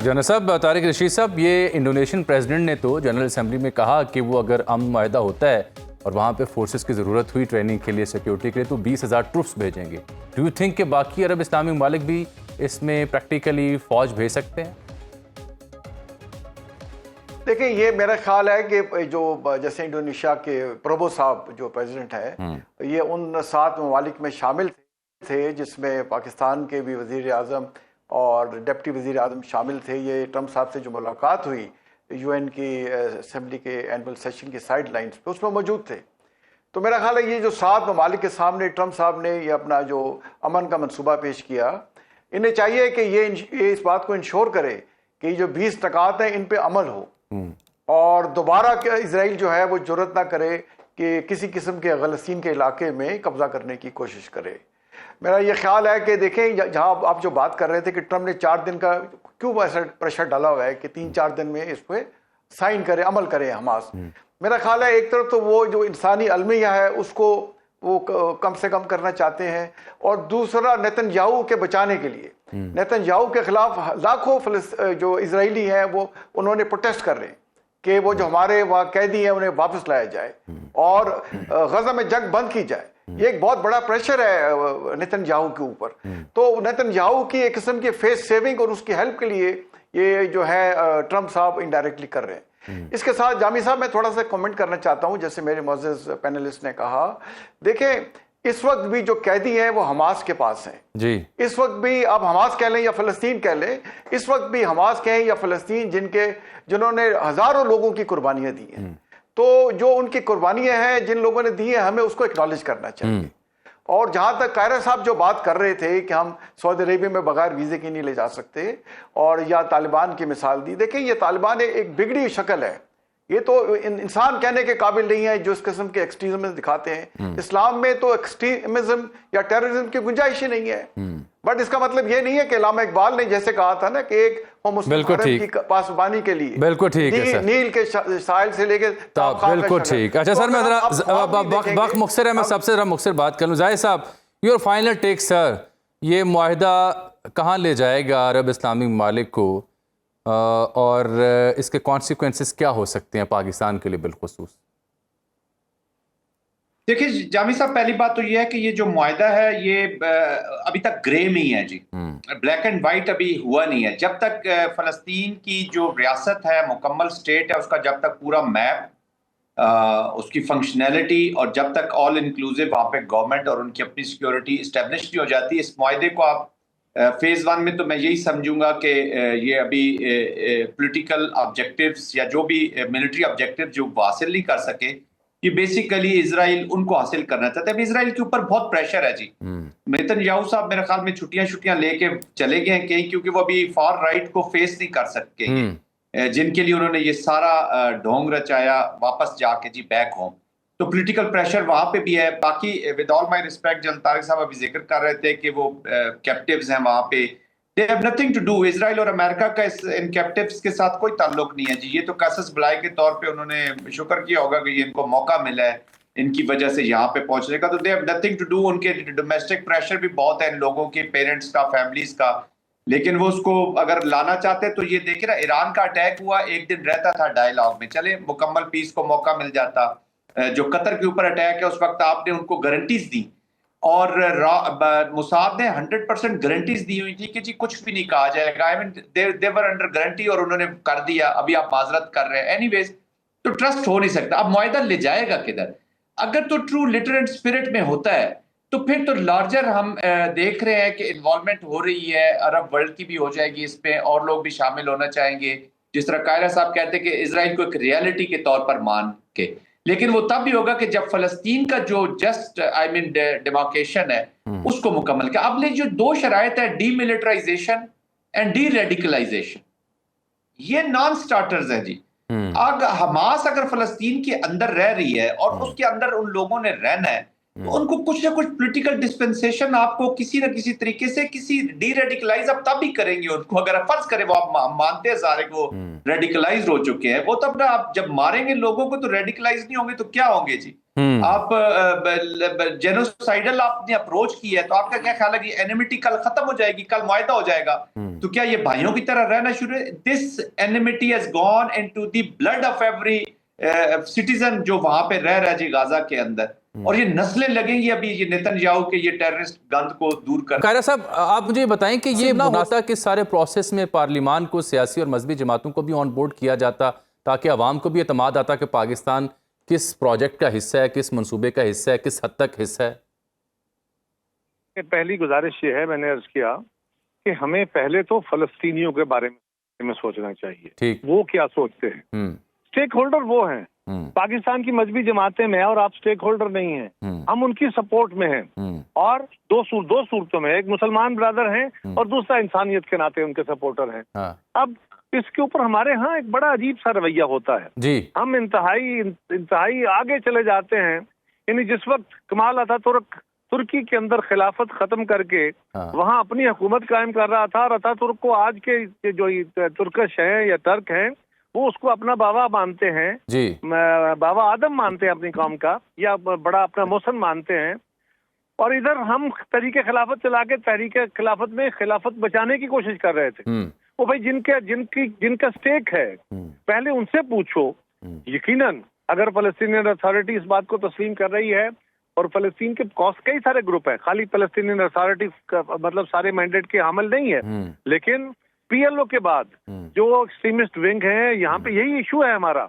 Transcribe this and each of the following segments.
General صاحب، طارق رشید صاحب، یہ انڈونیشین پریزیڈنٹ نے تو جنرل اسمبلی میں کہا کہ وہ اگر امن معاہدہ ہوتا ہے اور وہاں پہ فورسز کی ضرورت ہوئی ٹریننگ کے لیے، سیکیورٹی کے لیے، تو 20,000 ٹروپس بھیجیں گے. ڈو یو تھنک کہ باقی عرب اسلامی ممالک بھی اس میں پریکٹیکلی فوج بھیج سکتے ہیں؟ دیکھیں، یہ میرا خیال ہے کہ جو جیسے انڈونیشیا کے پربو صاحب جو پریزیڈنٹ ہیں، یہ ان 7 ممالک میں شامل تھے جس میں پاکستان کے بھی وزیر اعظم اور ڈپٹی وزیر اعظم شامل تھے. یہ ٹرمپ صاحب سے جو ملاقات ہوئی یو این کی اسمبلی کے اینول سیشن کی سائڈ لائنز پہ، اس میں موجود تھے. تو میرا خیال ہے یہ جو 7 ممالک کے سامنے ٹرمپ صاحب نے یہ اپنا جو امن کا منصوبہ پیش کیا، انہیں چاہیے کہ یہ اس بات کو انشور کرے کہ یہ جو 20 نکات ہیں ان پہ عمل ہو، اور دوبارہ اسرائیل جو ہے وہ جرأت نہ کرے کہ کسی قسم کے فلسطین کے علاقے میں قبضہ کرنے کی کوشش کرے. میرا یہ خیال ہے کہ دیکھیں، جہاں آپ جو بات کر رہے تھے کہ ٹرمپ نے 4 دن کا کیوں ایسا پریشر ڈالا ہوا ہے کہ 3-4 دن میں اس پہ سائن کرے، عمل کرے حماس. میرا خیال ہے ایک طرف تو وہ جو انسانی المیہ ہے اس کو وہ کم سے کم کرنا چاہتے ہیں، اور دوسرا نیتن یاہو کے بچانے کے لیے نیتن یاہو کے خلاف لاکھوں جو اسرائیلی ہیں وہ انہوں نے پروٹیسٹ کر رہے ہیں کہ وہ جو ہمارے وہاں قیدی ہیں انہیں واپس لایا جائے اور غزہ میں جنگ بند کی جائے. یہ ایک بہت بڑا پریشر ہے نیتن یاہو کے اوپر. تو نیتن یاہو کی ایک قسم کی فیس سیونگ اور اس کی ہیلپ کے لیے یہ جو ہے ٹرمپ صاحب انڈائریکٹلی کر رہے ہیں. اس کے ساتھ جامی صاحب میں تھوڑا سا کمنٹ کرنا چاہتا ہوں، جیسے میرے معزز پینلسٹ نے کہا. دیکھیں، اس وقت بھی جو قیدی ہیں وہ حماس کے پاس ہیں جی. اس وقت بھی آپ حماس کہہ لیں یا فلسطین کہہ لیں، اس وقت بھی حماس کہیں یا فلسطین جنہوں نے ہزاروں لوگوں کی قربانیاں دی ہیں، تو جو ان کی قربانیاں ہیں جن لوگوں نے دی ہیں ہمیں اس کو اکنالج کرنا چاہیے. اور جہاں تک قاہرہ صاحب جو بات کر رہے تھے کہ ہم سعودی عربیہ میں بغیر ویزے کے نہیں لے جا سکتے، اور یا طالبان کی مثال دی، دیکھیں یہ طالبان ایک بگڑی شکل ہے. یہ تو انسان کہنے کے قابل نہیں ہے جو اس قسم کے ایکسٹریمزم دکھاتے ہیں. اسلام میں تو ایکسٹریمزم یا ٹیررزم کی گنجائش ہی نہیں ہے. بٹ اس کا مطلب یہ نہیں ہے کہ علامہ اقبال نے جیسے کہا تھا نا کہ ایک مسلم کی پاسبانی کے لیے بالکل ٹھیک ہے، نیل کے ساحل سے لے کے بالکل ٹھیک. اچھا سر، میں وقت مختصر ہے، میں سب سے ذرا مختصر بات کر لوں. زاہد صاحب، یور فائنل ٹیک سر، یہ معاہدہ کہاں لے جائے گا عرب اسلامی ممالک کو، اور اس کے کانسیکوینسز کیا ہو سکتے ہیں پاکستان کے لیے بالخصوص؟ دیکھیں جامی صاحب، پہلی بات تو یہ ہے کہ یہ جو معاہدہ ہے یہ ابھی تک گرے میں ہی ہے جی، بلیک اینڈ وائٹ ابھی ہوا نہیں ہے. جب تک فلسطین کی جو ریاست ہے، مکمل سٹیٹ ہے، اس کا جب تک پورا میپ، اس کی فنکشنلٹی، اور جب تک آل انکلوزیو وہاں پہ گورنمنٹ اور ان کی اپنی سیکیورٹی اسٹیبلش نہیں ہو جاتی، اس معاہدے کو آپ فیز 1 میں تو میں یہی سمجھوں گا کہ یہ ابھی پولیٹیکل آبجیکٹیوز یا جو بھی ملٹری آبجیکٹیو جو حاصل نہیں کر سکے، یہ بیسیکلی اسرائیل ان کو حاصل کرنا چاہتا ہے. اب اسرائیل کے اوپر بہت پریشر ہے جی. نیتن یاہو صاحب میرے خیال میں چھٹیاں لے کے چلے گئے ہیں کہیں، کیونکہ وہ ابھی فار رائٹ کو فیس نہیں کر سکتے جن کے لیے انہوں نے یہ سارا ڈھونگ رچایا واپس جا کے جی بیک ہوم. تو پولیٹیکل پریشر وہاں پہ بھی ہے. باقی ود آل مائی ریسپیکٹ، جن طارق صاحب ابھی ذکر کر رہے تھے کہ وہ کیپٹیوز ہیں وہاں پہ، they have nothing to do. اسرائیل اور امریکہ کا ان کیپٹیوز کے ساتھ کوئی تعلق نہیں ہے جی. یہ تو کاسس بلائی کے طور پہ انہوں نے شکر کیا ہوگا کہ یہ ان کو موقع ملا ہے ان کی وجہ سے یہاں پہ پہنچنے کا. تو they have nothing to do. ان کے ڈومیسٹک پریشر بھی بہت ہے ان لوگوں کے، پیرنٹس کا، فیملیز کا، لیکن وہ اس کو اگر لانا چاہتے تو یہ دیکھیں نا، ایران کا اٹیک ہوا، ایک دن رہتا تھا ڈائیلاگ میں، چلے مکمل پیس کو موقع مل جاتا. جو قطر کے اوپر اٹیک ہے اس وقت آپ نے ان کو گارنٹیز دی، اور موساد نے 100% گارنٹیز دی ہوئی تھی کہ جی کچھ بھی نہیں کہا جائے گا. they were under guarantee اور انہوں نے کر دیا. ابھی آپ معذرت کر رہے ہیں. اینی ویز تو ٹرسٹ ہو نہیں سکتا. اب معاہدہ لے جائے گا کدھر؟ اگر تو ٹرو لیٹر اینڈ اسپرٹ میں ہوتا ہے تو پھر تو لارجر ہم دیکھ رہے ہیں کہ انوالومنٹ ہو رہی ہے، عرب ورلڈ کی بھی ہو جائے گی اس پہ، اور لوگ بھی شامل ہونا چاہیں گے. جس طرح قاہرہ صاحب کہتے ہیں کہ اسرائیل کو ایک ریالٹی کے طور پر مان کے، لیکن وہ تب بھی ہوگا کہ جب فلسطین کا جو جسٹ ڈیمارکیشن ہے اس کو مکمل کیا. اب جو 2 شرائط ہے، D militarisation and D radicalisation, یہ نان سٹارٹرز ہیں جی. حماس اگر فلسطین کے اندر رہ رہی ہے اور اس کے اندر ان لوگوں نے رہنا ہے، تو ان کو کچھ نہ کچھ پولیٹیکل ڈسپنسیشن آپ کو کسی نہ کسی طریقے سے کسی ڈی ریڈیکلائز آپ تب ہی کریں گے ان کو، اگر فرض کریں وہ آپ مانتے ہیں سارے کو ریڈیکلائز ہو چکے ہیں، وہ تب نہ آپ جب ماریں گے لوگوں کو تو ریڈیکلائز نہیں ہوں گے تو کیا ہوں گے جی؟ آپ جینوسائیڈل آپ نے اپروچ کی ہے تو آپ کا کیا خیال ہے کہ اینیمیٹی کل ختم ہو جائے گی، کل معاہدہ ہو جائے گا تو کیا یہ بھائیوں کی طرح رہنا شروع ہے؟ This enmity has gone into the blood of every citizen جو وہاں پہ رہ رہا ہے جی غازہ کے اندر، اور یہ نسلیں لگیں گی ابھی یہ نیتن یاہو کے یہ ٹیررسٹ گند کو دور کر۔ قاہرہ صاحب آپ مجھے بتائیں کہ یہ نہ ہوتا کہ سارے پروسیس میں پارلیمان کو، سیاسی اور مذہبی جماعتوں کو بھی آن بورڈ کیا جاتا تاکہ عوام کو بھی اعتماد آتا کہ پاکستان کس پروجیکٹ کا حصہ ہے، کس منصوبے کا حصہ ہے، کس حد تک حصہ ہے؟ پہلی گزارش یہ ہے، میں نے عرض کیا کہ ہمیں پہلے تو فلسطینیوں کے بارے میں سوچنا چاہیے، ٹھیک، وہ کیا سوچتے ہیں، سٹیک ہولڈر وہ ہیں، پاکستان کی مذہبی جماعتیں میں اور آپ سٹیک ہولڈر نہیں ہیں، ہم ان کی سپورٹ میں ہیں، اور دو صورتوں میں، ایک مسلمان برادر ہیں اور دوسرا انسانیت کے ناطے ان کے سپورٹر ہیں۔ اب اس کے اوپر ہمارے ہاں ایک بڑا عجیب سا رویہ ہوتا ہے جی، ہم انتہائی آگے چلے جاتے ہیں، یعنی جس وقت کمال اتاتورک ترکی کے اندر خلافت ختم کر کے وہاں اپنی حکومت قائم کر رہا تھا، اور اتاتورک کو آج کے جو ترکش ہیں یا ترک ہیں وہ اس کو اپنا بابا مانتے ہیں، جی، بابا آدم مانتے ہیں اپنی قوم کا، یا بڑا اپنا محسن مانتے ہیں، اور ادھر ہم تحریک خلافت چلا کے تحریک خلافت میں خلافت بچانے کی کوشش کر رہے تھے۔ وہ بھائی جن کا سٹیک ہے پہلے ان سے پوچھو۔ یقیناً اگر فلسطینین اتھارٹی اس بات کو تسلیم کر رہی ہے، اور فلسطین کے کئی سارے گروپ ہیں، خالی فلسطینین اتھارٹی کا مطلب سارے مینڈیٹ کے حامل نہیں ہے، لیکن پی ایل او کے بعد جو ایکسٹریمسٹ ونگ ہیں یہاں پہ یہی ایشو ہے ہمارا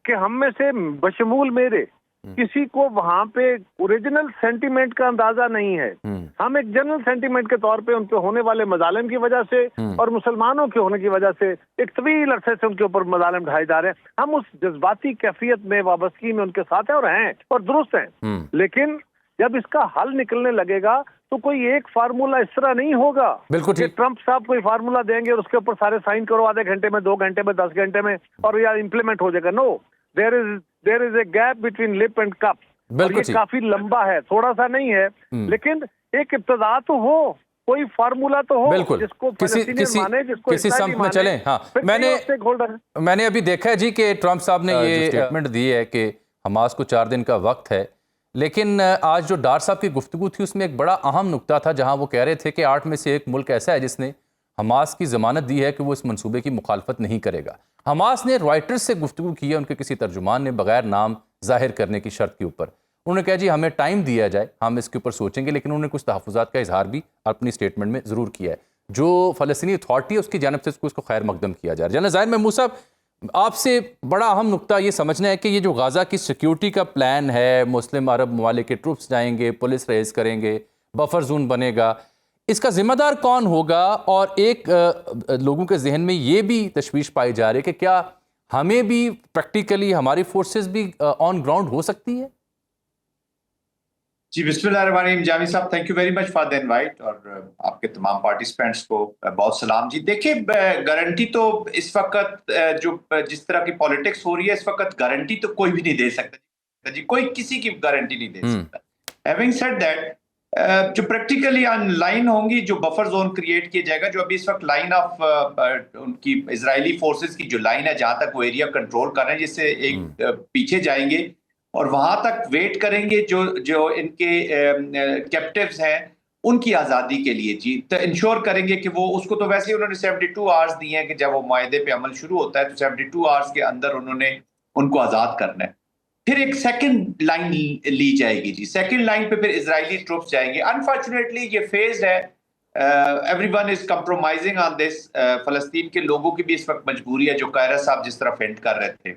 کہ ہم میں سے بشمول میرے کسی کو وہاں پہ اوریجنل سینٹیمنٹ کا اندازہ نہیں ہے۔ ہم ایک جنرل سینٹیمنٹ کے طور پہ ان پہ ہونے والے مظالم کی وجہ سے اور مسلمانوں کے ہونے کی وجہ سے ایک طویل عرصے سے ان کے اوپر مظالم ڈھائے جا رہے ہیں، ہم اس جذباتی کیفیت میں وابستگی میں ان کے ساتھ ہیں اور درست ہیں، لیکن جب اس کا حل نکلنے لگے گا تو کوئی ایک فارمولا اس طرح نہیں ہوگا کہ ٹرمپ صاحب کوئی فارمولا دیں گے اور اس کے اوپر سارے سائن کرو آدھے گھنٹے میں، 2 گھنٹے میں، 10 گھنٹے میں، اور یا امپلیمنٹ ہو جائے گا۔ نو، there is a gap between lip and cup، اور یہ کافی لمبا ہے، تھوڑا سا نہیں ہے، لیکن ایک ابتدا تو ہو، کوئی فارمولا تو ہو جس کو فلسطینی مانے، جس کو کسی سمت میں چلیں۔ ہاں، میں نے ابھی دیکھا ہے جی کہ ٹرمپ صاحب نے یہ اسٹیٹمنٹ دی ہے کہ حماس کو 4 دن کا وقت ہے، لیکن آج جو ڈار صاحب کی گفتگو تھی اس میں ایک بڑا اہم نکتہ تھا جہاں وہ کہہ رہے تھے کہ 8 میں سے ایک ملک ایسا ہے جس نے حماس کی ضمانت دی ہے کہ وہ اس منصوبے کی مخالفت نہیں کرے گا۔ حماس نے رائٹرز سے گفتگو کی ہے، ان کے کسی ترجمان نے، بغیر نام ظاہر کرنے کی شرط کے اوپر، انہوں نے کہا جی ہمیں ٹائم دیا جائے، ہم اس کے اوپر سوچیں گے، لیکن انہوں نے کچھ تحفظات کا اظہار بھی اپنی اسٹیٹمنٹ میں ضرور کیا ہے۔ جو فلسطینی اتھارٹی ہے اس کی جانب سے اس کو خیر مقدم کیا جا رہا ہے۔ جنرل ظاہر محمود صاحب، آپ سے بڑا اہم نقطہ یہ سمجھنا ہے کہ یہ جو غازہ کی سیکیورٹی کا پلان ہے، مسلم عرب ممالک کے ٹروپس جائیں گے، پولیس ریز کریں گے، بفر زون بنے گا، اس کا ذمہ دار کون ہوگا؟ اور ایک لوگوں کے ذہن میں یہ بھی تشویش پائی جا رہی ہے کہ کیا ہمیں بھی پریکٹیکلی ہماری فورسز بھی آن گراؤنڈ ہو سکتی ہے؟ جی بسم اللہ الرحمن الرحیم، جامی صاحب thank you very much for the invite, اور آپ کے تمام پارٹیسپینٹس کو بہت سلام۔ جی دیکھیں، گارنٹی تو اس وقت جو جس طرح کی پالیٹکس ہو رہی ہے اس وقت گارنٹی تو کوئی بھی نہیں دے سکتا جی، کوئی کسی کی گارنٹی نہیں دے سکتا۔ ہیونگ سیڈ دیٹ، جو پریکٹیکلی آن لائن ہوں گی، جو بفر زون کریٹ کیا جائے گا، جو ابھی اس وقت لائن آف ان کی اسرائیلی فورسز کی جو لائن ہے جہاں تک وہ ایریا کنٹرول کر رہے ہیں، جس سے ایک پیچھے جائیں گے اور وہاں تک ویٹ کریں گے جو ان کے کیپٹیوز ہیں ان کی آزادی کے لیے، جی تو انشور کریں گے کہ وہ اس کو تو ویسے ہی انہوں نے 72 آورز دیے ہیں کہ جب وہ معاہدے پہ عمل شروع ہوتا ہے تو 72 آورز کے اندر انہوں نے ان کو آزاد کرنا ہے۔ پھر ایک سیکنڈ لائن لی جائے گی، جی سیکنڈ لائن پہ پھر اسرائیلی ٹروپس جائیں گے۔ انفارچونیٹلی یہ فیزڈ ہے، every one is compromising on دس۔ فلسطین کے لوگوں کی بھی اس وقت مجبوری ہے، جو قاہرہ صاحب جس طرح فینٹ کر رہے تھے،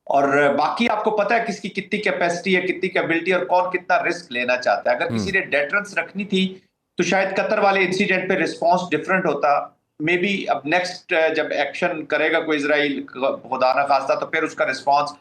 اور باقی آپ کو پتہ ہے کس کی کتنی کیپیسٹی ہے، کتنی کیپبلٹی، اور کون کتنا رسک لینا چاہتا ہے۔ اگر کسی نے ڈیٹرنس رکھنی تھی تو شاید قطر والے انسیڈنٹ پہ رسپانس ڈیفرنٹ ہوتا، مے بی اب نیکسٹ جب ایکشن کرے گا کوئی اسرائیل خدا نہ خواستہ تو پھر اس کا رسپانس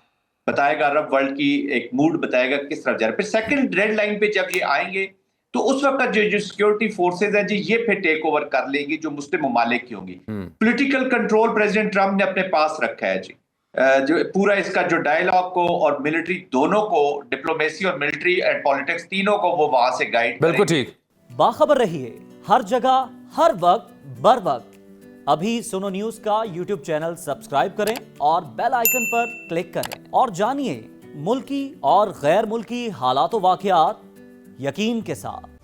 بتائے گا، عرب ورلڈ کی ایک موڈ بتائے گا کس طرف جا رہا ہے۔ پھر سیکنڈ ریڈ لائن پہ جب یہ آئیں گے تو اس وقت جو سیکیورٹی فورسز ہیں جی یہ پھر ٹیک اوور کر لیں گی، جو مسلم ممالک کی ہوں گی۔ پولیٹیکل کنٹرول پریزیڈنٹ ٹرمپ نے اپنے پاس رکھا ہے جی، جو پورا اس کا جو ڈائیلاگ کو اور ملٹری دونوں کو، ڈپلومیسی اور ملٹری اینڈ پالیٹکس تینوں کو وہ وہاں سے گائیڈ بالکل ٹھیک. باخبر رہیے ہر جگہ ہر وقت بر وقت. ابھی سنو نیوز کا یوٹیوب چینل سبسکرائب کریں اور بیل آئیکن پر کلک کریں اور جانیے ملکی اور غیر ملکی حالات و واقعات یقین کے ساتھ.